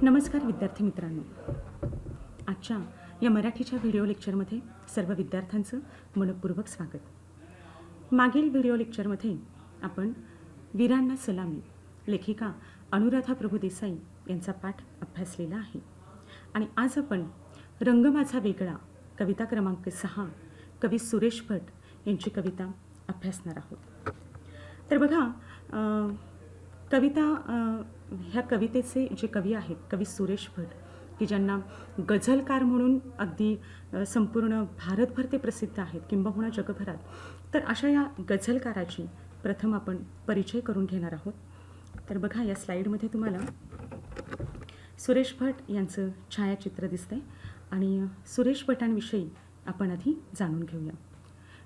नमस्कार विद्यार्थी मित्रांनो, आजच्या या मराठीच्या व्हिडिओ लेक्चरमध्ये सर्व विद्यार्थ्यांचं मनपूर्वक स्वागत. मागील व्हिडिओ लेक्चरमध्ये आपण वीरांना सलामी लेखिका अनुराधा प्रभुदेसाई यांचा पाठ अभ्यासलेला आहे आणि आज आपण रंग माझा वेगळा कविता क्रमांक 6 कवी सुरेश भट यांची कविता अभ्यासणार आहोत. तर बघा, कविता ह्या कवितेचे जे कवी आहेत कवी सुरेश भट, की ज्यांना गझलकार म्हणून अगदी संपूर्ण भारतभर ते प्रसिद्ध आहेत किंबहुना जगभरात. तर अशा या गझलकाराची प्रथम आपण परिचय करून घेणार आहोत. तर बघा, या स्लाईडमध्ये तुम्हाला सुरेश भट यांचं छायाचित्र दिसतंय आणि सुरेश भटांविषयी आपण आधी जाणून घेऊया.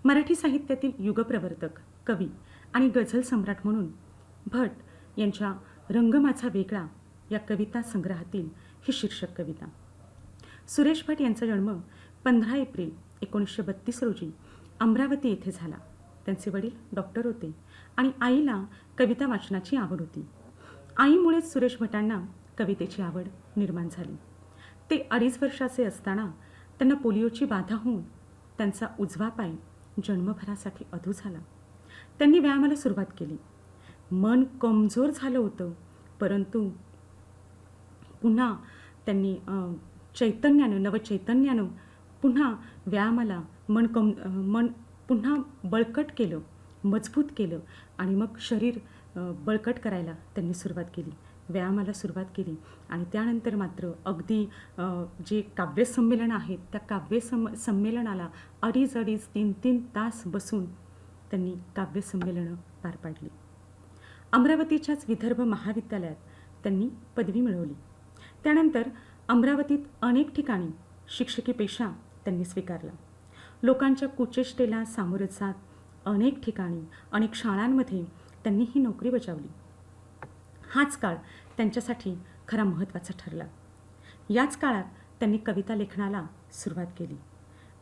मराठी साहित्यातील युगप्रवर्तक, कवी आणि गझल सम्राट म्हणून भट यांच्या रंग माझा वेगळा या कविता संग्रहातील ही शीर्षक कविता. सुरेश भट यांचा जन्म 15 एप्रिल 1932 रोजी अमरावती येथे झाला. त्यांचे वडील डॉक्टर होते आणि आईला कविता वाचनाची आवड होती. आईमुळेच सुरेश भटांना कवितेची आवड निर्माण झाली. ते 2.5 वर्षाचे असताना त्यांना पोलिओची बाधा होऊन त्यांचा उजवा पाय जन्मभरासाठी अधू झाला. त्यांनी व्यायामाला सुरुवात केली. मन कमजोर झालं होतं, परंतु पुन्हा त्यांनी नवचैतन्यानं पुन्हा व्यायामाला मन पुन्हा बळकट केलं, मजबूत केलं आणि मग शरीर बळकट करायला त्यांनी सुरुवात केली, व्यायामाला सुरुवात केली. आणि त्यानंतर मात्र अगदी जे काव्यसंमेलन आहेत त्या संमेलनाला 2.5 3 तास बसून त्यांनी काव्यसंमेलनं पार पाडली. अमरावतीच्याच विदर्भ महाविद्यालयात त्यांनी पदवी मिळवली. त्यानंतर अमरावतीत अनेक ठिकाणी शिक्षकी पेशा त्यांनी स्वीकारला. लोकांच्या कुचेष्टेला सामोरं जात अनेक ठिकाणी अनेक शाळांमध्ये त्यांनी ही नोकरी बजावली. हाच काळ त्यांच्यासाठी खरा महत्त्वाचा ठरला. याच काळात त्यांनी कविता लेखनाला सुरुवात केली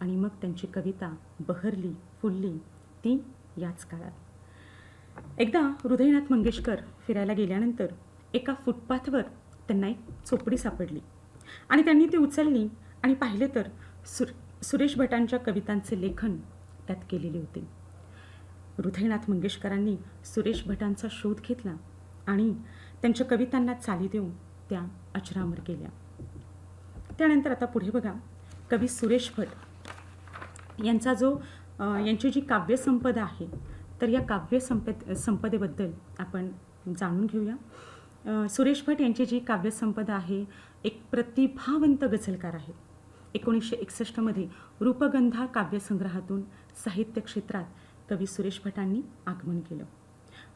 आणि मग त्यांची कविता बहरली, फुलली ती याच काळात. एकदा हृदयनाथ मंगेशकर फिरायला गेल्यानंतर एका फुटपाथवर त्यांना एक चोपडी सापडली आणि त्यांनी ती उचलली आणि पाहिले तर सुरेश भटांच्या कवितांचे लेखन त्यात केलेले होते. हृदयनाथ मंगेशकरांनी सुरेश भटांचा शोध घेतला आणि त्यांच्या कवितांना चाली देऊन त्या अजरामर केल्या. त्यानंतर आता पुढे बघा, कवी सुरेश भट यांचा यांची जी काव्यसंपदा आहे तर या संपदेबद्दल आपण जाणून घेऊया. सुरेश भट यांची जी काव्यसंपदा आहे, एक प्रतिभावंत गझलकार आहे. 1961 रूपगंधा काव्यसंग्रहातून साहित्य क्षेत्रात कवी सुरेश भटांनी आगमन केलं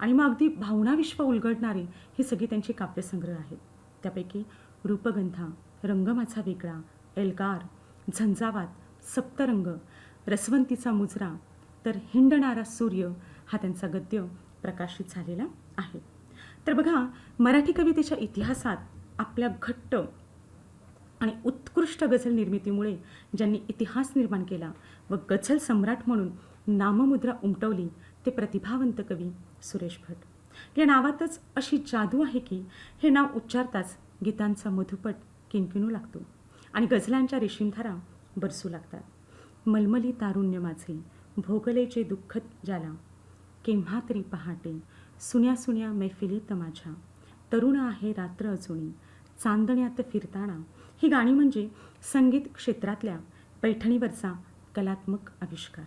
आणि मग अगदी भावनाविश्व उलगडणारे ही सगळी त्यांची काव्यसंग्रह आहेत. त्यापैकी रूपगंधा, रंग माझा वेगळा, एल्गार, झंझावात, सप्तरंग, रसवंतीचा मुजरा तर हिंडणारा सूर्य हा त्यांचा गद्य प्रकाशित झालेला आहे. तर बघा, मराठी कवितेच्या इतिहासात आपल्या घट्ट आणि उत्कृष्ट गझल निर्मितीमुळे ज्यांनी इतिहास निर्माण केला व गझल सम्राट म्हणून नाममुद्रा उमटवली ते प्रतिभावंत कवी सुरेश भट. या नावातच अशी जादू आहे की हे नाव उच्चारताच गीतांचा मधुपट किणकिणू लागतो आणि गझलांच्या रेशीमधारा बरसू लागतात. मलमली तारुण्य माझे भोगले जे दुःख ज्याला, केव्हा तरी पहाटे सुन्या सुन्या मैफिलीत माझ्या, तरुण आहे रात्र अजुनी चांदण्यात फिरताना ही गाणी म्हणजे संगीत क्षेत्रातल्या पैठणीवरचा कलात्मक आविष्कार.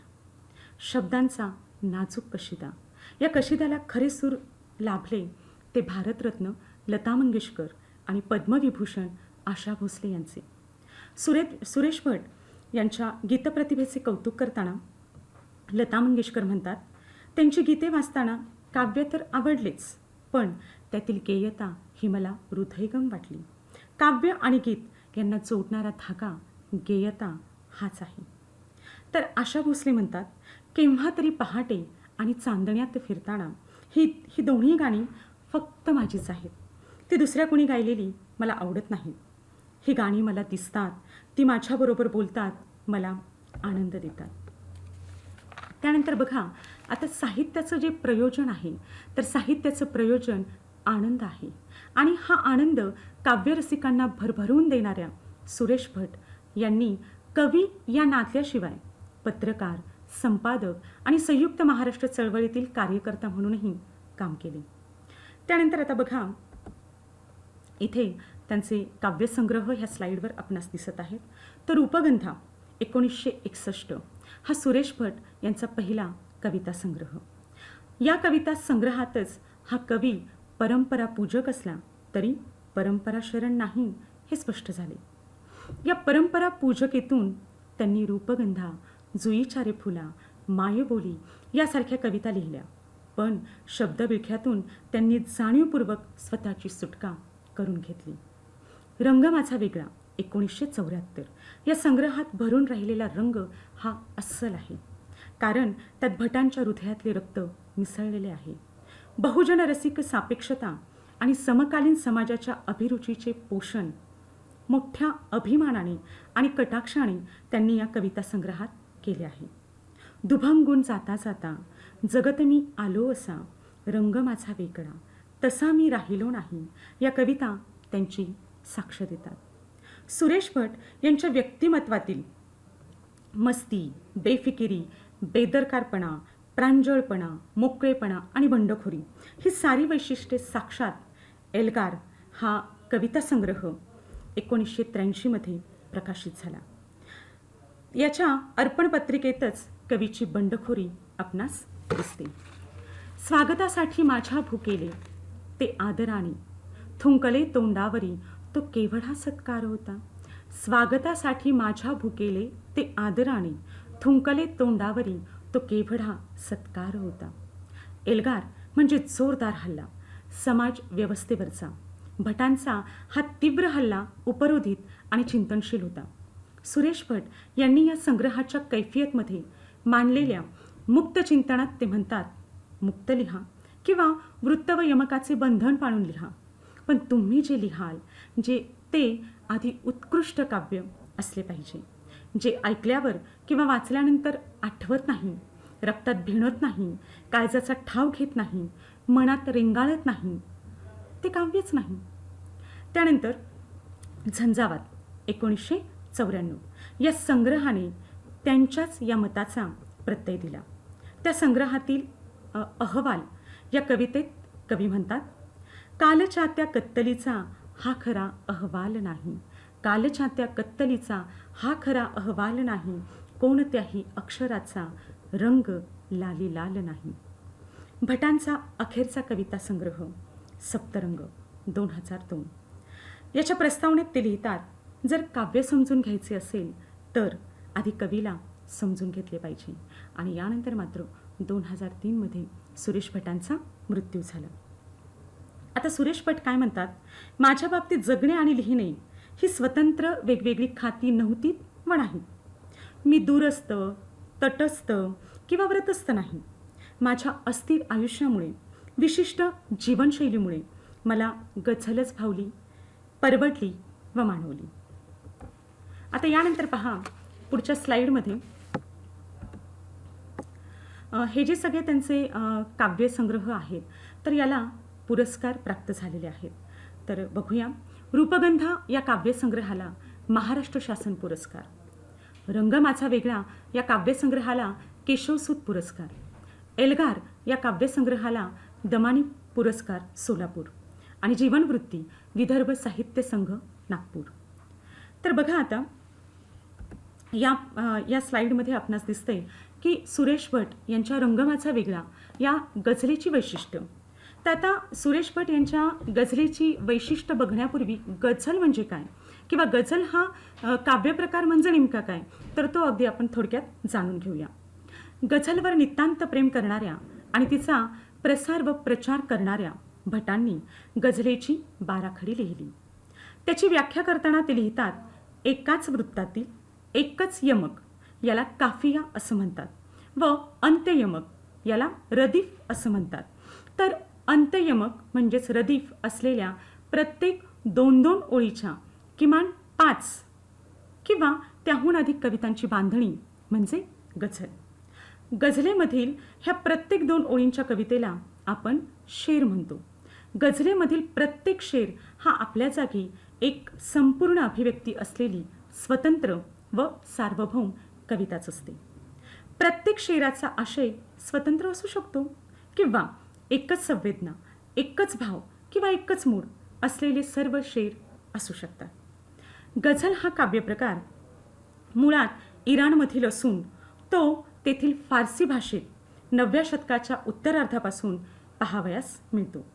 शब्दांचा नाजूक कशिदा, या कशिदाला खरे सूर लाभले ते भारतरत्न लता मंगेशकर आणि पद्मविभूषण आशा भोसले यांचे. सुरेश भट यांच्या गीतप्रतिभेचे कौतुक करताना लता मंगेशकर म्हणतात, त्यांची गीते वाचताना काव्य तर आवडलेच, पण त्यातील गेयता ही मला हृदयंगम वाटली. काव्य आणि गीत यांना जोडणारा धागा गेयता हाच आहे. तर आशा भोसले म्हणतात, केव्हा तरी पहाटे आणि चांदण्यात फिरताना ही दोन्ही गाणी फक्त माझीच आहेत. ती दुसऱ्या कोणी गायलेली मला आवडत नाही. ही गाणी मला दिसतात, ती माझ्याबरोबर बोलतात, मला आनंद देतात. त्यानंतर बघा, आता साहित्याचं जे प्रयोजन आहे तर साहित्याचं प्रयोजन आनंद आहे आणि हा आनंद काव्यरसिकांना भरभरून देणाऱ्या सुरेश भट यांनी कवी या नात्याशिवाय पत्रकार, संपादक आणि संयुक्त महाराष्ट्र चळवळीतील कार्यकर्ता म्हणूनही काम केले. त्यानंतर आता बघा, इथे त्यांचे काव्यसंग्रह ह्या स्लाईडवर आपणास दिसत आहेत. तर रूपगंधा 1961 हा सुरेश भट यांचा पहिला कविता संग्रह. या कविता संग्रहातच हा कवी परंपरा पूजक असला तरी परंपरा शरण नाही हे स्पष्ट झाले. या परंपरा पूजकेतून त्यांनी रूपगंधा, जुईचारे फुला, मायबोली यासारख्या कविता लिहिल्या. पण शब्दविळख्यातून त्यांनी जाणीवपूर्वक स्वतःची सुटका करून घेतली. रंग माझा वेगळा 1974 या संग्रहात भरून राहिलेला रंग हा अस्सल आहे, कारण त्यात भटांच्या हृदयातले रक्त मिसळलेले आहे. बहुजन रसिक सापेक्षता आणि समकालीन समाजाच्या अभिरुचीचे पोषण मोठ्या अभिमानाने आणि कटाक्षाने त्यांनी या कविता संग्रहात केले आहे. दुभंगून जाता जाता जगत मी आलो असा, रंग माझा वेगळा तसा मी राहिलो नाही या कविता त्यांची साक्ष देतात. सुरेश भट यांच्या व्यक्तिमत्वातील मस्ती, बेफिकिरी, बेदरकारपणा, प्रांजळपणा, मोकळेपणा आणि बंडखोरी ही सारी वैशिष्ट्ये साक्षात एल्गार हा कविता संग्रह 1983 मध्ये प्रकाशित झाला. याच्या अर्पण पत्रिकेतच कवीची बंडखोरी आपणास दिसते. स्वागतासाठी माझ्या भुकेले ते आदराने, थुंकले तोंडावरी तो केवढा सत्कार होता. स्वागतासाठी माझ्या भुकेले ते आदराने, थुंकले तोंडावरी तो केवढा सत्कार होता. एल्गार म्हणजे जोरदार हल्ला, समाज व्यवस्थेवरचा. भटांचा हा तीव्र हल्ला उपरोधित आणि चिंतनशील होता. सुरेश भट यांनी या संग्रहाच्या कैफियतमध्ये मांडलेल्या मुक्त चिंतनात ते म्हणतात, मुक्त लिहा किंवा वृत्त व यमकाचे बंधन पाळून लिहा, पण तुम्ही जे लिहाल ते आधी उत्कृष्ट काव्य असले पाहिजे, जे ऐकल्यावर किंवा वाचल्यानंतर आठवत नाही, रक्तात भिणत नाही, काळजाचा ठाव घेत नाही, मनात रेंगाळत नाही, ते काव्यच नाही. त्यानंतर झंझावात 1994 या संग्रहाने त्यांच्याच या मताचा प्रत्यय दिला. त्या संग्रहातील अहवाल या कवितेत कवी म्हणतात, कालच्या त्या कत्तलीचा हा खरा अहवाल नाही, कालच्या त्या कत्तलीचा हा खरा अहवाल नाही, कोणत्याही अक्षराचा रंग लाली लाल नाही. भटांचा अखेरचा कविता संग्रह सप्तरंग 2002 याच्या प्रस्तावनेत ते लिहितात, जर काव्य समजून घ्यायचे असेल तर आधी कवीला समजून घेतले पाहिजे. आणि यानंतर मात्र 2003 मध्ये सुरेश भटांचा मृत्यू झाला. आता सुरेश भट काय म्हणतात, माझ्या बाबतीत जगणे आणि लिहिणे ही स्वतंत्र वेगवेगळी खाती नव्हती व नाही. मी दूरस्थ, तटस्थ किंवा व्रतस्थ नाही. माझ्या अस्थिर आयुष्यामुळे, विशिष्ट जीवनशैलीमुळे मला गझलच भावली, परवडली व मानवली. आता यानंतर पहा पुढच्या स्लाईडमध्ये हे जे सगळे त्यांचे काव्यसंग्रह आहेत तर याला पुरस्कार प्राप्त झालेले आहेत. तर बघूया, रूपगंधा या काव्यसंग्रहाला महाराष्ट्र शासन पुरस्कार, रंग माझा वेगळा या काव्यसंग्रहाला केशवसूत पुरस्कार, एल्गार या काव्यसंग्रहाला दमानी पुरस्कार सोलापूर आणि जीवनवृत्ती विदर्भ साहित्य संघ नागपूर. तर बघा आता या स्लाईडमध्ये आपणास दिसते की सुरेश भट यांच्या रंग माझा वेगळा या गझलेची वैशिष्ट्य. तर आता सुरेश भट यांच्या गझलेची वैशिष्ट्य बघण्यापूर्वी गझल म्हणजे काय किंवा गझल हा काव्यप्रकार म्हणजे नेमका काय, तर तो अगदी आपण थोडक्यात जाणून घेऊया. गझलवर नितांत प्रेम करणाऱ्या आणि तिचा प्रसार व प्रचार करणाऱ्या भटांनी गझलेची बाराखडी लिहिली. त्याची व्याख्या करताना ते लिहितात, एकाच वृत्तातील एकच यमक याला काफिया असं म्हणतात व अंत्ययमक याला रदीफ असं म्हणतात. तर अंत्ययमक म्हणजेच रदीफ असलेल्या प्रत्येक 2-2 ओळीच्या किमान 5 किंवा त्याहून अधिक कवितांची बांधणी म्हणजे गझल. गझलेमधील ह्या प्रत्येक 2 ओळींच्या कवितेला आपण शेर म्हणतो. गझलेमधील प्रत्येक शेर हा आपल्या जागी एक संपूर्ण अभिव्यक्ती असलेली स्वतंत्र व सार्वभौम कविताच असते. प्रत्येक शेराचा आशय स्वतंत्र असू शकतो किंवा एकच संवेदना, एकच भाव किंवा एकच मूड असलेले सर्व शेर असू शकतात. गझल हा काव्यप्रकार मुळात इराणमधील असून तो तेथील फारसी भाषेत 9व्या शतकाच्या उत्तरार्धापासून पाहावयास मिळतो.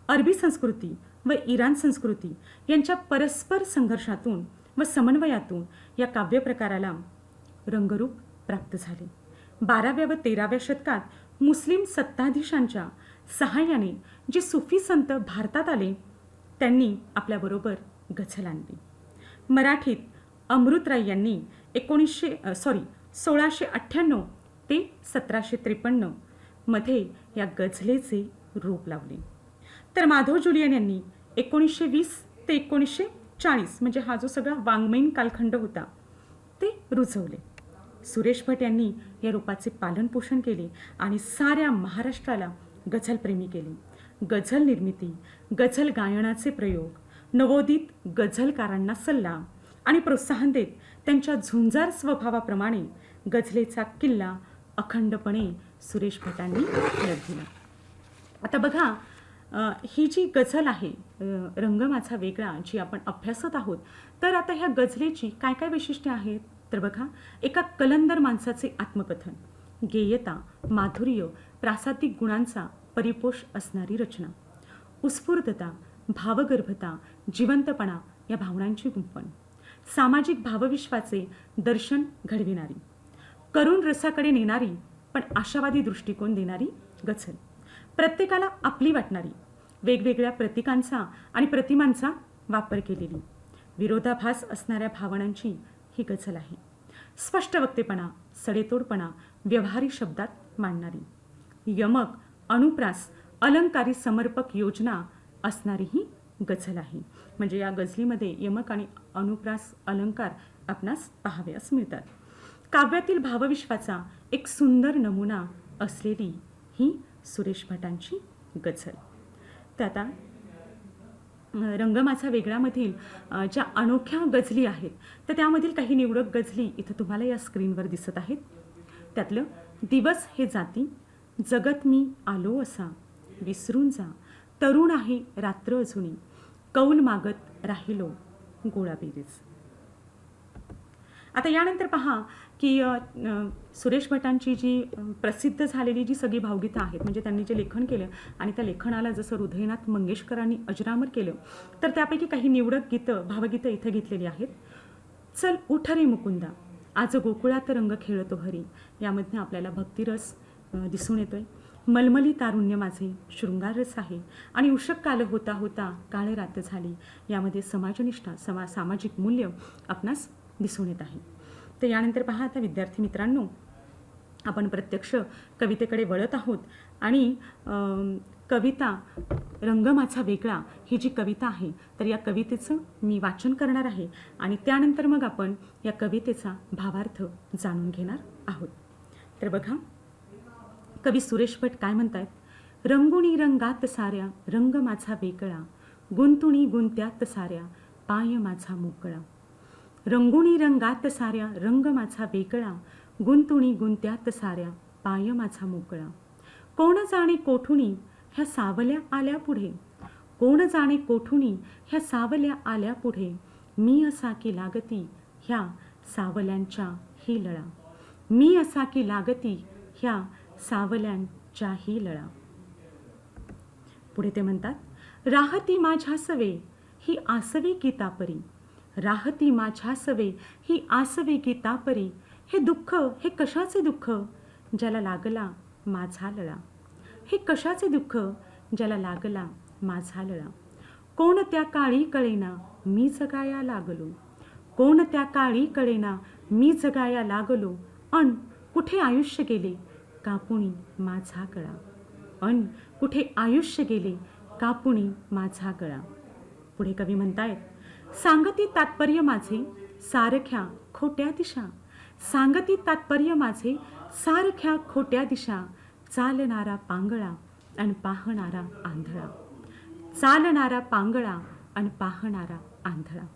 अरबी संस्कृती व इराण संस्कृती यांच्या परस्पर संघर्षातून व समन्वयातून या काव्यप्रकाराला रंगरूप प्राप्त झाले. 12व्या व 13व्या शतकात मुस्लिम सत्ताधीशांच्या सहाय्याने जे सुफी संत भारतात आले त्यांनी आपल्याबरोबर गझल आणली. मराठीत अमृतराय यांनी 1698 ते 1753 मध्ये या गझलेचे रूप लावले. तर माधव जुलियन यांनी 1920 ते 1940 म्हणजे हा जो सगळा वाङ्मयीन कालखंड होता ते रुजवले. सुरेश भट यांनी या रूपाचे पालनपोषण केले आणि साऱ्या महाराष्ट्राला गझलप्रेमी केले. गझल निर्मिती, गझल गायनाचे प्रयोग, नवोदित गझलकारांना सल्ला आणि प्रोत्साहन देत त्यांच्या झुंजार स्वभावाप्रमाणे गझलेचा किल्ला अखंडपणे सुरेश भटांनी लढविला. आता बघा, ही जी गझल आहे रंग माझा वेगळा जी आपण अभ्यासत आहोत, तर आता ह्या गझलेची काय काय वैशिष्ट्ये आहेत तर बघा, एका कलंदर माणसाचे आत्मकथन, गेयता, माधुर्य, प्रासादिक गुणांचा परिपोष असणारी रचना, उत्स्फूर्तता, भावगर्भता, जिवंतपणा या भावनांची गुंफण, सामाजिक भावविश्वाचे दर्शन घडविणारी, करुण रसाकडे नेणारी पण आशावादी दृष्टिकोन देणारी गझल, प्रत्येकाला आपली वाटणारी, वेगवेगळ्या प्रतीकांचा आणि प्रतिमांचा वापर केलेली, विरोधाभास असणाऱ्या भावनांची ही गझल आहे. स्पष्ट वक्तेपणा, सडेतोडपणा व्यवहारी शब्दात मांडणारी, यमक, अनुप्रास, अलंकारी समर्पक योजना असणारी ही गझल आहे. म्हणजे या गझलीमध्ये यमक आणि अनुप्रास अलंकार आपणास पाहावयास मिळतात. काव्यातील भावविश्वाचा एक सुंदर नमुना असलेली ही सुरेश भटांची गझल. तर आता रंग माझा वेगळामधील ज्या अनोख्या गझली आहेत तर त्यामधील काही निवडक गझली इथं तुम्हाला या स्क्रीनवर दिसत आहेत. त्यातलं दिवस हे जाती, जगत मी आलो असा, विसरून जा, तरुण आहे रात्र अजुनी, कौल मागत राहिलो गोळाबेरीज. आता यानंतर पहा की सुरेश भटांची जी प्रसिद्ध झालेली जी सगळी भावगीतं आहेत, म्हणजे त्यांनी जे लेखन केलं आणि त्या लेखनाला जसं हृदयनाथ मंगेशकरांनी अजरामर केलं, तर त्यापैकी काही निवडक गीतं, भावगीतं इथं घेतलेली आहेत. चल उठ रे मुकुंदा, आज गोकुळात रंग खेळतो हरी, यामधनं आपल्याला भक्तिरस दिसून येतोय. मलमली तारुण्य माझे शृंगार रस आहे आणि उषक काल होता होता काळ रात झाली, यामध्ये समाजनिष्ठा, सामाजिक मूल्य आपणास दिसून येत आहे. तर यानंतर पहा, आता विद्यार्थी मित्रांनो, आपण प्रत्यक्ष कवितेकडे वळत आहोत आणि कविता रंग माझा वेगळा ही जी कविता आहे तर या कवितेचं मी वाचन करणार आहे आणि त्यानंतर मग आपण या कवितेचा भावार्थ जाणून घेणार आहोत. तर बघा, कवी सुरेश भट काय म्हणतात? रंगुणी रंगात साऱ्या रंग माझा वेगळा, गुंतुणी गुंत्यात साऱ्या पाय माझा मोकळा. रंगुणी रंगात साऱ्या रंग माझा वेगळा, गुंतुणी गुंत्यात साऱ्या पाय माझा मोकळा. कोण जाणे कोठुनी ह्या सावल्या आल्या पुढे, कोण जाणे कोठुनी ह्या सावल्या आल्या पुढे, मी असा की लागती ह्या सावल्यांच्या ही लळा, मी असा की लागती ह्या सावल्यांच्या ही लळा. पुढे ते म्हणतात, राहती माझ्या सवे ही आसवे गीतापरी, राहती माझ्या सवे ही आसवे गीतापरी, हे दुःख हे कशाचे दुःख ज्याला लागला माझा लळा, हे कशाचे दुःख ज्याला लागला माझा लळा. कोण त्या काळी कळेना मी जगाया लागलो, कोण त्या काळी कळेना मी जगाया लागलो, अन कुठे आयुष्य गेले कापुणी माझा गळा, अन कुठे आयुष्य गेले कापुणी माझा गळा. पुढे कवी म्हणतायत, सांगती तात्पर्य माझे सारख्या खोट्या दिशा, सांगती तात्पर्य माझे सारख्या खोट्या दिशा, चालणारा पांगळा आणि पाहणारा आंधळा, चालणारा पांगळा आणि पाहणारा आंधळा.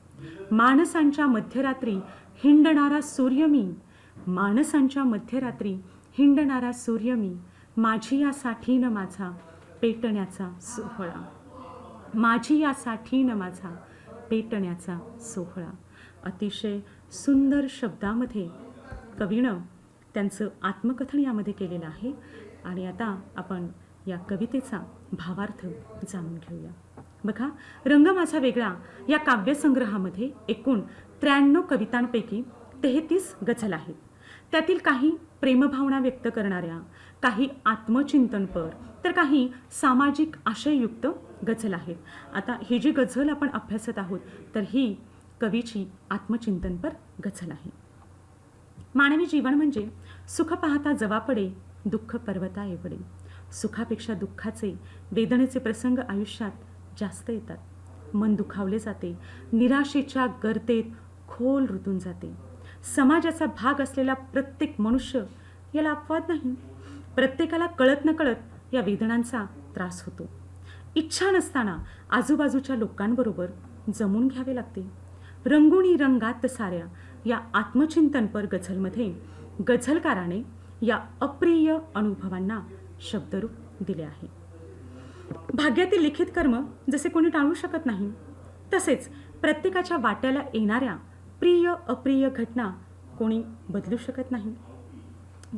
माणसांच्या मध्यरात्री हिंडणारा सूर्य मी, माणसांच्या मध्यरात्री हिंडणारा सूर्य मी, माझी या साठीन माझा पेटण्याचा सोहळा, माझी या साठीन माझा पेटण्याचा सोहळा. अतिशय सुंदर शब्दामध्ये कवीनं त्यांचं आत्मकथन यामध्ये केलेलं आहे. आणि आता आपण या कवितेचा भावार्थ जाणून घेऊया. बघा, रंग माझा वेगळा या काव्यसंग्रहामध्ये एकूण 93 कवितांपैकी 33 गझल आहेत. त्यातील काही प्रेमभावना व्यक्त करणाऱ्या, काही आत्मचिंतनपर, तर काही सामाजिक आशययुक्त गझल आहेत. आता ही जी गझल आपण अभ्यासत आहोत तर ही कवीची आत्मचिंतनपर गझल आहे. मानवी जीवन म्हणजे सुख पाहता जवा पडे, दुःख पर्वता एवढे. सुखापेक्षा दुःखाचे, वेदनेचे प्रसंग आयुष्यात जास्त येतात. मन दुखावले जाते, निराशेच्या गर्तेत खोल रुतून जाते. समाजाचा भाग असलेला प्रत्येक मनुष्य याला अपवाद नाही. प्रत्येकाला कळत नकळत या वेदनांचा त्रास होतो. इच्छा नसताना आजूबाजूच्या लोकांबरोबर जमून घ्यावे लागते. रंगुणी रंगात साऱ्या या आत्मचिंतनपर गझलमध्ये गझलकाराने या अप्रिय अनुभवांना शब्दरूप दिले आहे. भाग्यातील लिखित कर्म जसे कोणी टाळू शकत नाही, तसेच प्रत्येकाच्या वाट्याला येणाऱ्या प्रिय अप्रिय घटना कोणी बदलू शकत नाही.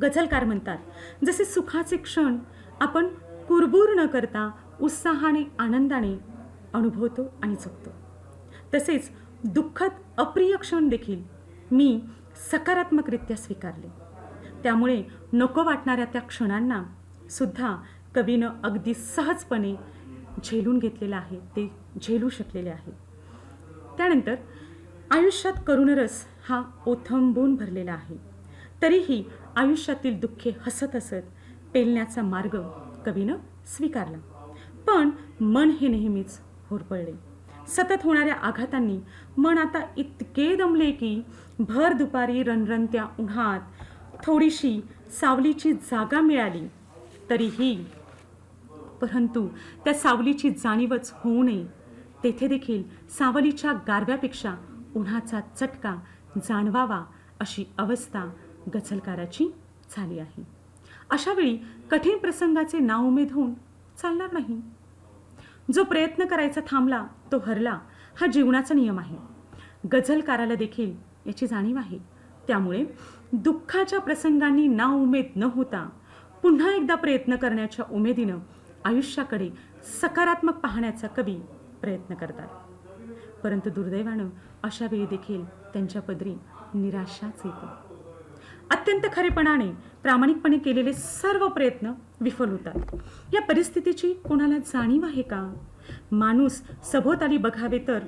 गझलकार म्हणतात, जसे सुखाचे क्षण आपण कुरबूर न करता उत्साहाने आनंदाने अनुभवतो आणि जगतो, तसेच दुःखद अप्रिय क्षण देखील मी सकारात्मकरित्या स्वीकारले. त्यामुळे नको वाटणाऱ्या त्या क्षणांना सुद्धा कवीनं अगदी सहजपणे झेलून घेतलेलं आहे, ते झेलू शकलेले आहे. त्यानंतर आयुष्यात करुणरस हा ओथंबून भरलेला आहे. तरीही आयुष्यातील दुःखे हसत हसत पेलण्याचा मार्ग कवीनं स्वीकारला. पण मन हे नेहमीच होरपळले. सतत होणाऱ्या आघातांनी मन आता इतके दमले की भर दुपारी रणरणत्या उन्हात थोडीशी सावलीची जागा मिळाली तरीही, परंतु त्या सावलीची जाणीवच होऊ नये, तेथे देखील सावलीच्या गारव्यापेक्षा उन्हाचा चटका जाणवावा अशी अवस्था गझलकाराची झाली आहे. अशावेळी कठीण प्रसंगाचे नाउमेद होऊन चालणार नाही. जो प्रयत्न करायचा थांबला तो हरला, हा जीवनाचा नियम आहे. गझलकाराला देखील याची जाणीव आहे. त्यामुळे दुःखाच्या प्रसंगांनी नाउमेद न होता पुन्हा एकदा प्रयत्न करण्याच्या उमेदीनं आयुष्याकडे सकारात्मक पाहण्याचा कवी प्रयत्न करतात. परंतु दुर्दैवानं अशा वेळी देखील त्यांच्या पदरी निराशाच येते. अत्यंत खरेपणाने प्रामाणिकपणे केलेले सर्व प्रयत्न विफल होतात. या परिस्थितीची कोणाला जाणीव आहे का? माणूस सभोवताली बघावे तर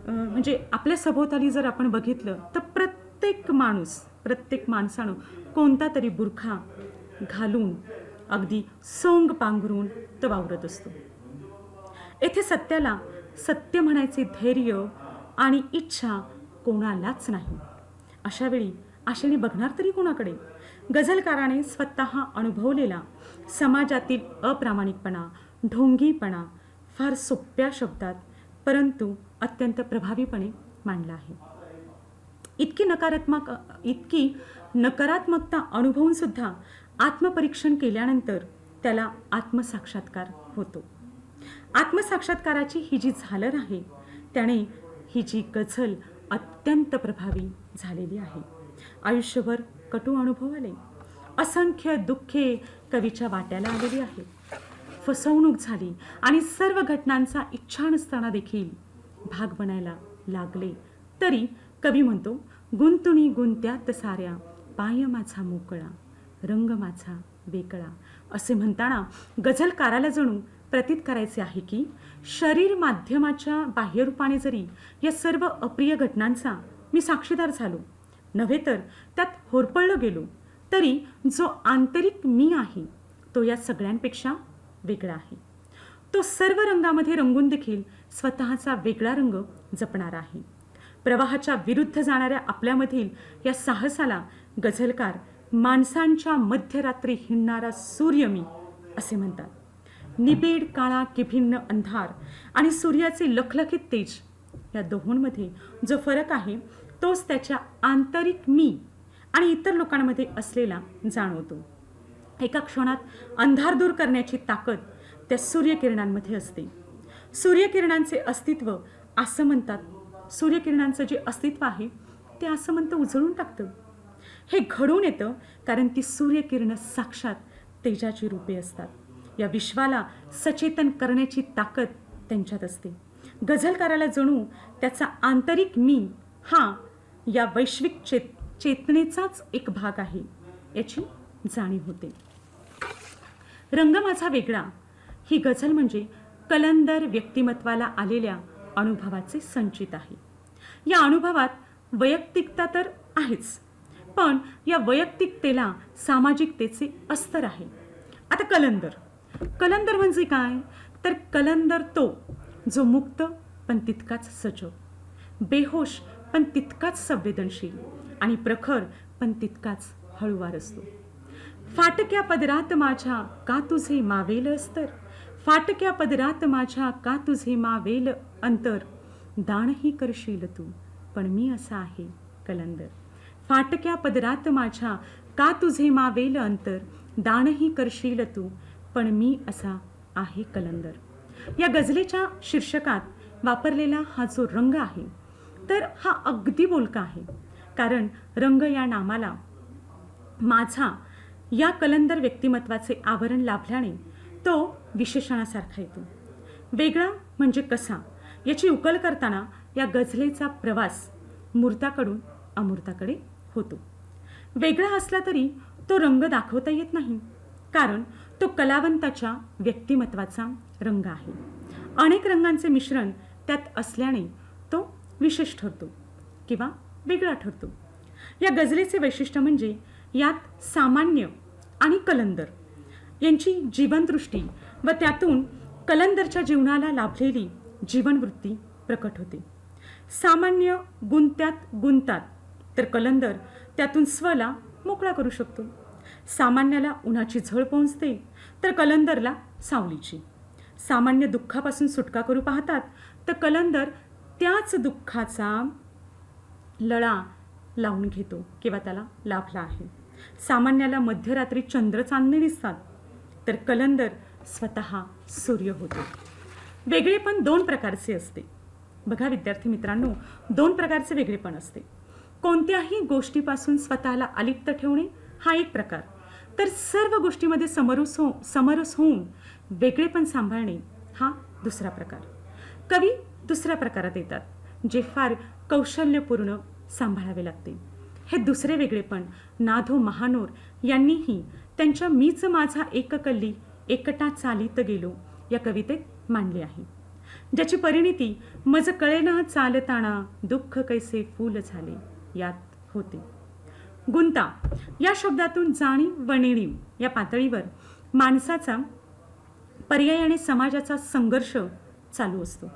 म्हणजे आपल्या सभोवताली जर आपण बघितलं तर प्रत्येक माणसानं कोणता तरी बुरखा घालून अगदी सोंग पांघरून तो वावरत असतो. येथे सत्याला सत्य म्हणायचे धैर्य आणि इच्छा कोणालाच नाही. अशावेळी आशेने बघणार तरी कोणाकडे? गझलकाराने स्वतः अनुभवलेला समाजातील अप्रामाणिकपणा, ढोंगीपणा फार सोप्या शब्दात परंतु अत्यंत प्रभावीपणे मांडला आहे. इतकी नकारात्मकता अनुभवून सुद्धा आत्मपरीक्षण केल्यानंतर त्याला आत्मसाक्षात्कार होतो. आत्मसाक्षात्काराची ही जी झालर आहे त्याने ही जी गझल अत्यंत प्रभावी झालेली आहे. आयुष्यभर कटू अनुभव आले, असंख्य दुःखे कवीच्या वाट्याला आलेली आहेत. फसवणूक झाली आणि सर्व घटनांचा इच्छा नसताना देखील भाग बनायला लागले. तरी कवी म्हणतो, गुंतुणी गुंत्यात साऱ्या पाय माझा मोकळा, रंग माझा वेगळा. असे म्हणताना गझलकाराला जणू प्रतीत करायचे आहे की शरीर माध्यमाच्या बाह्यरूपाने जरी या सर्व अप्रिय घटनांचा मी साक्षीदार झालो नव्हे तर त्यात होरपळलो गेलो, तरी जो आंतरिक मी आहे तो या सगळ्यांपेक्षा वेगळा आहे. तो सर्व रंगामध्ये रंगून देखील स्वतःचा वेगळा रंग जपणारा आहे. प्रवाहाच्या विरुद्ध जाणाऱ्या आपल्यामधील या साहसाला गझलकार माणसांच्या मध्यरात्री हिंडणारा सूर्य मी असे म्हणतात. निबिड काळा की भिन्न अंधार आणि सूर्याचे लखलखीत तेज, या दोहोंमध्ये जो फरक आहे तोच त्याच्या आंतरिक मी आणि इतर लोकांमध्ये असलेला जाणवतो. एका क्षणात अंधार दूर करण्याची ताकद त्या सूर्यकिरणांमध्ये असते. सूर्यकिरणांचे अस्तित्व असं म्हणतात, सूर्यकिरणांचं जे अस्तित्व आहे ते असं म्हणतं उजळून टाकतं. हे घडून येतं कारण ती सूर्यकिरणं साक्षात तेजाची रूपे असतात. या विश्वाला सचेतन करण्याची ताकद त्यांच्यात असते. गझलकाराला जणू त्याचा आंतरिक मी हा या वैश्विक चेतनेचाच एक भाग आहे याची जाणीव होते. रंग माझा वेगळा ही गझल म्हणजे कलंदर व्यक्तिमत्वाला आलेल्या अनुभवाचे संचित आहे. या अनुभवात वैयक्तिकता तर आहेच, पण या वैयक्तिकतेला सामाजिकतेचे अस्तर आहे. आता कलंदर म्हणजे काय, तर कलंदर तो जो मुक्त पण तितकाच सजग, बेहोश पण तितकाच संवेदनशील आणि प्रखर पण तितकाच हळुवार असतो. फाटक्या पदरात माझ्या का तुझे मावेल अस्तर, फाटक्या पदरात माझ्या का तुझे मावेल अंतर, दाणही करशील तू पण मी असा आहे कलंदर. फाटक्या पदरात माझ्या का तुझे मावेल अंतर, दाणही करशील तू पण मी असा आहे कलंदर. या गझलेच्या शीर्षकात वापरलेला हा जो रंग आहे तर हा अगदी बोलका आहे, कारण रंग या नामाला माझा या कलंदर व्यक्तिमत्वाचे आवरण लाभल्याने तो विशेषणासारखा येतो. वेगळा म्हणजे कसा याची उकल करताना या गझलेचा प्रवास मूर्ताकडून अमूर्ताकडे होतो. वेगळा असला तरी तो रंग दाखवता येत नाही, कारण तो कलावंताच्या व्यक्तिमत्वाचा रंग आहे. अनेक रंगांचे मिश्रण त्यात असल्याने तो विशेष ठरतो किंवा वेगळा ठरतो. या गझलेचे वैशिष्ट्य म्हणजे यात सामान्य आणि कलंदर यांची जीवनदृष्टी व त्यातून कलंदरच्या जीवनाला लाभलेली जीवनवृत्ती प्रकट होते. सामान्य गुंत्यात गुंतात तर कलंदर त्यातून स्वला मोकळा करू शकतो. सामान्याला उन्हाची झळ पोहोचते तर कलंदरला सावलीची. सामान्य दुःखापासून सुटका करू पाहतात तर कलंदर त्याच दुःखाचा लळा लावून घेतो किंवा त्याला लाभला आहे. सामान्याला मध्यरात्री चंद्र चांदणे दिसतात तर कलंदर स्वतः सूर्य होतो. वेगळेपण दोन प्रकारचे असते. बघा विद्यार्थी मित्रांनो, दोन प्रकारचे वेगळेपण असते. कोणत्याही गोष्टीपासून स्वतःला अलिप्त ठेवणे हा एक प्रकार, तर सर्व गोष्टीमध्ये समरस होऊन वेगळेपण सांभाळणे हा दुसरा प्रकार. कवी दुसऱ्या प्रकारात येतात, जे फार कौशल्यपूर्ण सांभाळावे लागते. हे दुसरे वेगळेपण नाधो महानोर यांनीही त्यांच्या मीच माझा एककल्ली एकटा चालित गेलो या कवितेत मांडली आहे, ज्याची परिणिती मज कळेना चालताना दुःख कैसे फूल झाले यात होते. गुंता या शब्दातून जाणीव व नेणीव या पातळीवर माणसाचा पर्यायाने समाजाचा संघर्ष चालू असतो.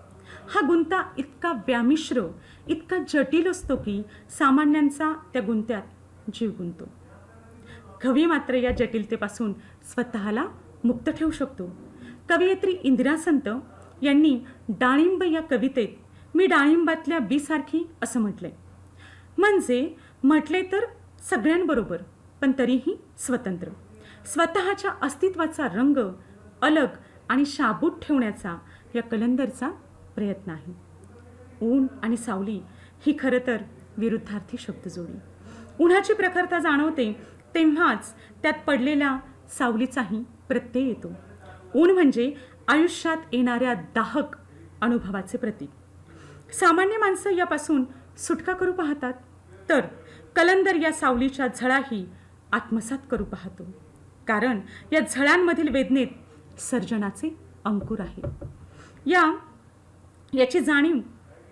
हा गुंता इतका व्यामिश्र, इतका जटिल असतो की सामान्यांचा त्या गुंत्यात जीव गुंतो. कवी मात्र या जटिलतेपासून स्वतःला मुक्त ठेवू शकतो. कवयित्री इंदिरा संत यांनी डाळिंब या कवितेत मी डाळिंबातल्या बीसारखी असं म्हटलंय. म्हणजे म्हटले तर सगळ्यांबरोबर पण तरीही स्वतंत्र. स्वतःच्या अस्तित्वाचा रंग अलग आणि शाबूत ठेवण्याचा या कलंदरचा प्रयत्न आहे. ऊन आणि सावली ही खरं तर विरुद्धार्थी शब्दजोडी. उन्हाची प्रखरता जाणवते तेव्हाच त्यात पडलेल्या सावलीचाही प्रत्यय येतो. ऊन म्हणजे आयुष्यात येणाऱ्या दाहक अनुभवाचे प्रतीक. सामान्य माणसं यापासून सुटका करू पाहतात, तर कलंदर या सावलीच्या झळाही आत्मसात करू पाहतो, कारण या झळांमधील वेदनेत सर्जनाचे अंकुर आहे. याची जाणीव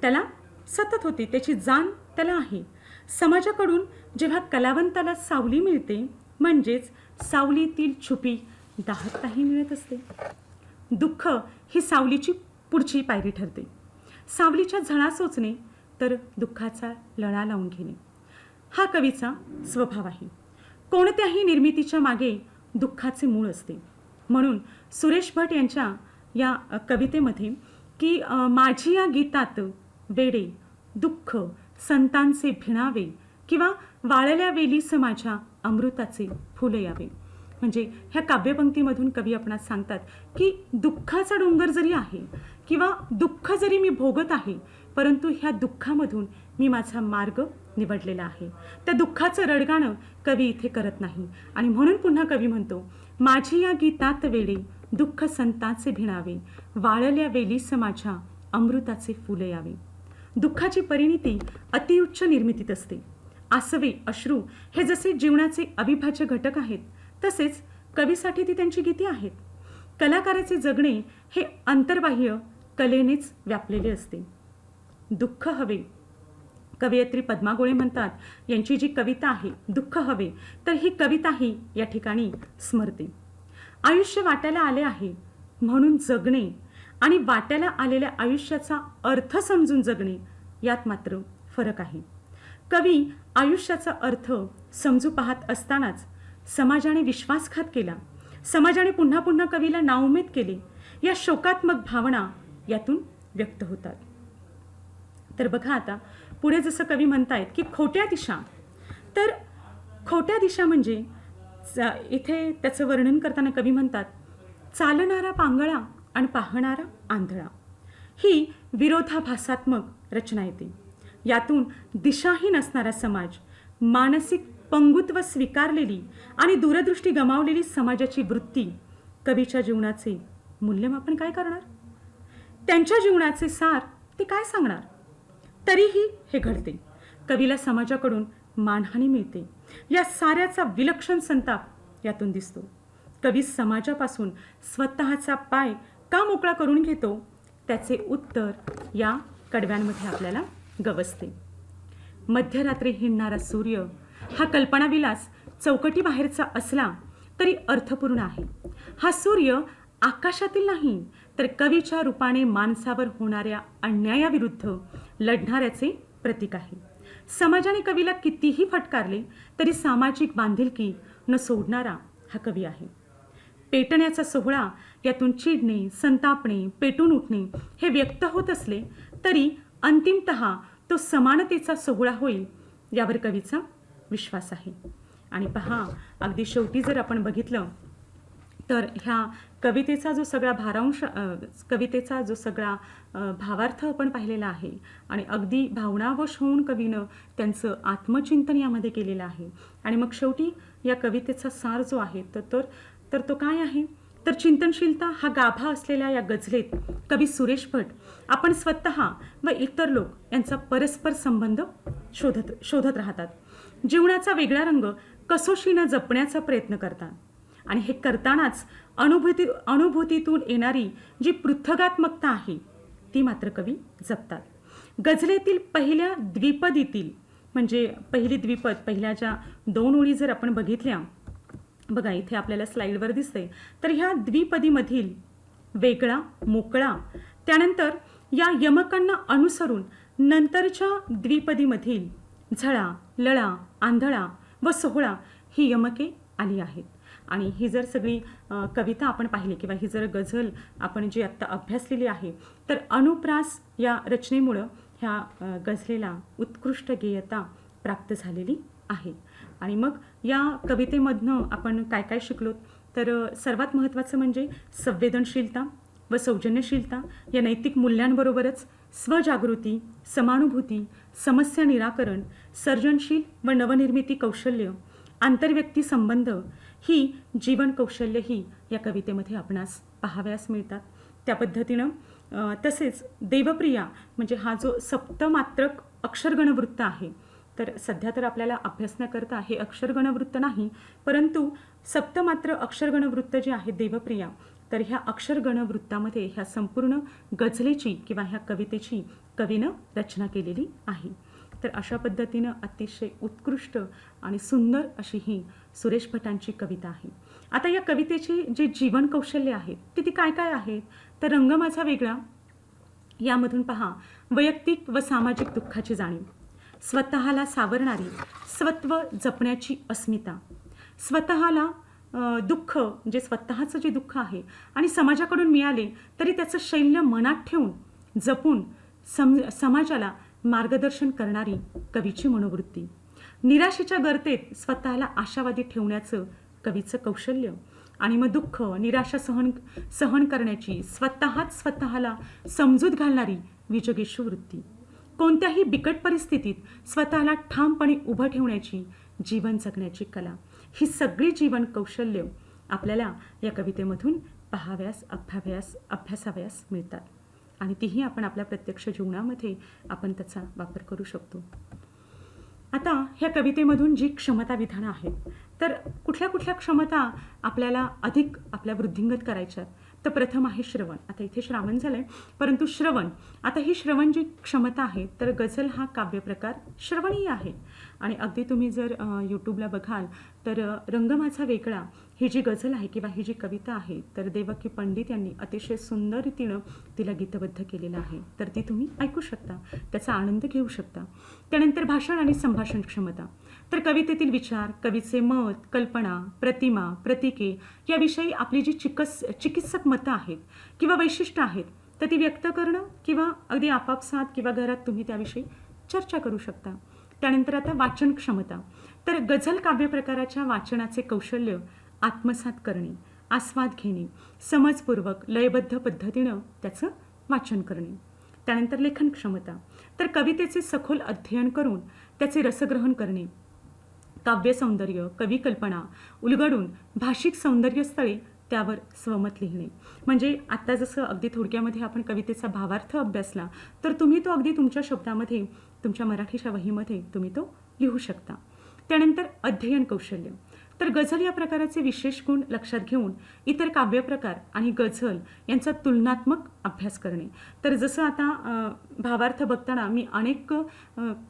त्याला सतत होते, त्याची जाण त्याला आहे. समाजाकडून जेव्हा कलावंताला सावली मिळते म्हणजेच सावलीतील छुपी दाहकताही मिळत असते. दुःख ही सावलीची पुढची पायरी ठरते. सावलीच्या झळा सोचणे तर दुःखाचा लळा लावून घेणे हा कवीचा स्वभाव आहे. कोणत्याही निर्मितीच्या मागे दुःखाचे मूळ असते. म्हणून सुरेश भट यांच्या या कवितेमध्ये की माझी या गीतात वेडे दुःख संतांचे भिणावे किंवा वाळल्या वेलीस माझ्या अमृताचे फुल यावे. म्हणजे ह्या काव्यपंक्तीमधून कवी आपणास सांगतात की दुःखाचा डोंगर जरी आहे किंवा दुःख जरी मी भोगत आहे, परंतु ह्या दुःखामधून मी माझा मार्ग निवडलेला आहे. त्या दुःखाचं रडगाणं कवी इथे करत नाही. आणि म्हणून पुन्हा कवी म्हणतो, माझी या गीतात वेडे दुःख संतांचे भिणावे वाळल्या वेलीस माझ्या अमृताचे फुल यावे. दुःखाची परिणिती अतिउच्च निर्मितीत असते. आसवे अश्रू हे जसे जीवनाचे अविभाज्य घटक आहेत, तसेच कवीसाठी ती त्यांची गीती आहेत. कलाकाराचे जगणे हे अंतर्बाह्य कलेनेच व्यापलेले असते. दुःख हवे, कवयित्री पद्मा गोळे म्हणतात, यांची जी कविता आहे दुःख हवे, तर ही कविताही या ठिकाणी स्मरते. आयुष्य वाट्याला आले आहे म्हणून जगणे आणि वाट्याला आलेल्या आयुष्याचा अर्थ समजून जगणे यात मात्र फरक आहे. कवी आयुष्याचा अर्थ समजू पाहत असतानाच समाजाने विश्वासघात केला, समाजाने पुन्हा पुन्हा कवीला नाउमेद केले, या शोकात्मक भावना यातून व्यक्त होतात. तर बघा आता पुढे जसं कवी म्हणतायत की खोट्या दिशा, तर खोट्या दिशा म्हणजे इथे त्याचं वर्णन करताना कवी म्हणतात, चालणारा पांगळा आणि पाहणारा आंधळा ही विरोधाभासात्मक रचना येते. यातून दिशाही नसणारा समाज, मानसिक पंगुत्व स्वीकारलेली आणि दूरदृष्टी गमावलेली समाजाची वृत्ती कवीच्या जीवनाचे मूल्यमापन काय करणार? त्यांच्या जीवनाचे सार ते काय सांगणार? तरीही हे घडते. कवीला समाजाकडून मानहानी मिळते. या साऱ्याचा विलक्षण संताप यातून दिसतो. कवी समाजापासून स्वतःचा पाय का मोकळा करून घेतो, त्याचे उत्तर या कडव्यांमध्ये आपल्याला गवसते. मध्यरात्री हिंडणारा सूर्य हा कल्पनाविलास चौकटीबाहेरचा असला तरी अर्थपूर्ण आहे. हा सूर्य आकाशातील नाही, तर कवीच्या रूपाने माणसावर होणाऱ्या अन्यायाविरुद्ध लढणाऱ्याचे प्रतीक आहे. समाजाने कवीला कितीही फटकारले तरी सामाजिक बांधिलकी न सोडणारा हा कवी आहे. पेटण्याचा सोहळा यातून चिडणे, संतापणे, पेटून उठणे हे व्यक्त होत असले तरी अंतिमतः तो समानतेचा सोहळा होईल यावर कवीचा विश्वास आहे. आणि पहा, अगदी शेवटी जर आपण बघितलं तर ह्या कवितेचा जो सगळा कवितेचा जो सगळा भावार्थ आपण पाहिलेला आहे आणि अगदी भावनावश होऊन कवीनं त्यांचं आत्मचिंतन यामध्ये केलेलं आहे. आणि मग शेवटी या कवितेचा सार जो आहे तर तो काय आहे, तर चिंतनशीलता हा गाभा असलेल्या या गझलेत कवी सुरेश भट आपण स्वतः व इतर लोक यांचा परस्पर संबंध शोधत राहतात. जीवनाचा वेगळा रंग कसोशीनं जपण्याचा प्रयत्न करतात. आणि हे करतानाच अनुभूतीतून येणारी जी पृथगात्मकता आहे ती मात्र कवी जपतात. गझलेतील पहिल्या द्विपदीतील, म्हणजे पहिली द्विपद, पहिल्या ज्या 2 ओळी जर आपण बघितल्या, बघा इथे आपल्याला स्लाईडवर दिसते, तर ह्या द्विपदीमधील वेगळा, मोकळा, त्यानंतर या यमकांना अनुसरून नंतरच्या द्विपदीमधील झळा, लळा, आंधळा व सोहळा ही यमके आली आहेत. आणि ही जर सगळी कविता आपण पाहिली किंवा ही जर गझल आपण जी आत्ता अभ्यासलेली आहे, तर अनुप्रास या रचनेमुळं ह्या गझलेला उत्कृष्ट गेयता प्राप्त झालेली आहे. आणि मग या कवितेमधनं आपण काय काय शिकलो, तर सर्वात महत्त्वाचं म्हणजे संवेदनशीलता व सौजन्यशीलता या नैतिक मूल्यांबरोबरच स्वजागृती, समानुभूती, समस्या निराकरण, सर्जनशील व नवनिर्मिती कौशल्य, आंतरव्यक्ती संबंध ही जीवन कौशल्यही या कवितेमध्ये आपणास पाहावयास मिळतात. त्या पद्धतीनं तसेच देवप्रिया म्हणजे हा जो सप्तमात्रक अक्षरगणवृत्त आहे, तर सध्या तर आपल्याला अभ्यासण्याकरता हे अक्षरगणवृत्त नाही, परंतु सप्तमात्र अक्षरगणवृत्त जे आहे देवप्रिया, तर ह्या अक्षरगणवृत्तामध्ये ह्या संपूर्ण गझलेची किंवा ह्या कवितेची कवीनं रचना केलेली आहे. तर अशा पद्धतीनं अतिशय उत्कृष्ट आणि सुंदर अशी ही सुरेश भटांची कविता आहे. आता या कवितेची जे जीवन कौशल्य आहेत ती काय काय आहेत, तर रंग माझा वेगळा यामधून पहा, वैयक्तिक व सामाजिक दुःखाची जाणीव, स्वतःला सावरणारी स्वत्व जपण्याची अस्मिता, स्वतःला दुःख जे स्वतःचं जे दुःख आहे आणि समाजाकडून मिळाले तरी त्याचं शैल्य मनात ठेवून जपून समाजाला मार्गदर्शन करणारी कवीची मनोवृत्ती. निराशेच्या गर्तेत स्वतःला आशावादी ठेवण्याचं कवीचं कौशल्य आणि मग दुःख निराशा सहन करण्याची स्वतःला समजूत घालणारी विजगेशू वृत्ती. कोणत्याही बिकट परिस्थितीत स्वतःला ठामपणे उभं ठेवण्याची जीवन जगण्याची कला, ही सगळी जीवन कौशल्य आपल्याला या कवितेमधून अभ्यासावयास मिळतात आणि तीही आपण आपल्या प्रत्यक्ष जीवनामध्ये आपण त्याचा वापर करू शकतो. आता ह्या कवितेमधून जी क्षमता विधानं आहेत, तर कुठल्या क्षमता आपल्याला अधिक आपल्या वृद्धिंगत करायच्यात. तर प्रथम आहे श्रवण. आता इथे श्रावण झालं आहे, परंतु श्रवण, आता ही श्रवण जी क्षमता आहे, तर गझल हा काव्यप्रकार श्रवणीय आहे. आणि अगदी तुम्ही जर यूट्यूबला बघाल तर रंग माझा वेगळा ही जी गझल आहे किंवा ही जी कविता आहे, तर देवकी पंडित यांनी अतिशय सुंदर रीतीनं तिला गीतबद्ध केलेलं आहे. तर ती तुम्ही ऐकू शकता, त्याचा आनंद घेऊ शकता. त्यानंतर भाषण आणि संभाषण क्षमता. तर कवितेतील विचार, कवीचे मत, कल्पना, प्रतिमा, प्रतीके याविषयी आपली जी चिकित्सक मतं आहेत किंवा वैशिष्ट्य आहेत, तर ती व्यक्त करणं किंवा अगदी आपापसात किंवा घरात तुम्ही त्याविषयी चर्चा करू शकता. त्यानंतर आता वाचन क्षमता. तर गझल काव्यप्रकाराच्या वाचनाचे कौशल्य आत्मसात करणे, आस्वाद घेणे, समजपूर्वक लयबद्ध पद्धतीनं त्याचं वाचन करणे. त्यानंतर लेखन क्षमता. तर कवितेचे सखोल अध्ययन करून त्याचे रसग्रहण करणे, काव्य सौंदर्य, कवी कल्पना उलगडून भाषिक सौंदर्यस्थळे त्यावर स्वमत लिहिणे. म्हणजे आत्ता जसं अगदी थोडक्यामध्ये आपण कवितेचा भावार्थ अभ्यासला, तर तुम्ही तो अगदी तुमच्या शब्दामध्ये, तुमच्या मराठीच्या वहीमध्ये तुम्ही तो लिहू शकता. त्यानंतर अध्ययन कौशल्य. तर गझल या प्रकाराचे विशेष गुण लक्षात घेऊन इतर काव्यप्रकार आणि गझल यांचा तुलनात्मक अभ्यास करणे. तर जसं आता भावार्थ बघताना मी अनेक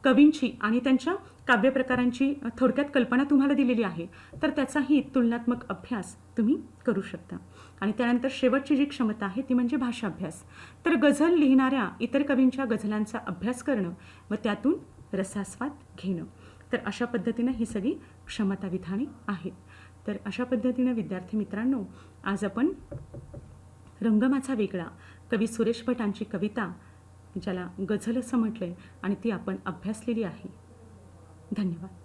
कवींची आणि त्यांच्या काव्यप्रकारांची थोडक्यात कल्पना तुम्हाला दिलेली आहे, तर त्याचाही तुलनात्मक अभ्यास तुम्ही करू शकता. आणि त्यानंतर शेवटची जी क्षमता आहे ती म्हणजे भाषाभ्यास. तर गझल लिहिणाऱ्या इतर कवींच्या गझलांचा अभ्यास करणं व त्यातून रसास्वाद घेणं. तर अशा पद्धतीनं ही सगळी क्षमता विधाने आहेत. तर अशा पद्धतीनं विद्यार्थी मित्रांनो, आज आपण रंग माझा वेगळा कवी सुरेश भटांची कविता, ज्याला गझल असं म्हटलंय, आणि ती आपण अभ्यासलेली आहे. धन्यवाद.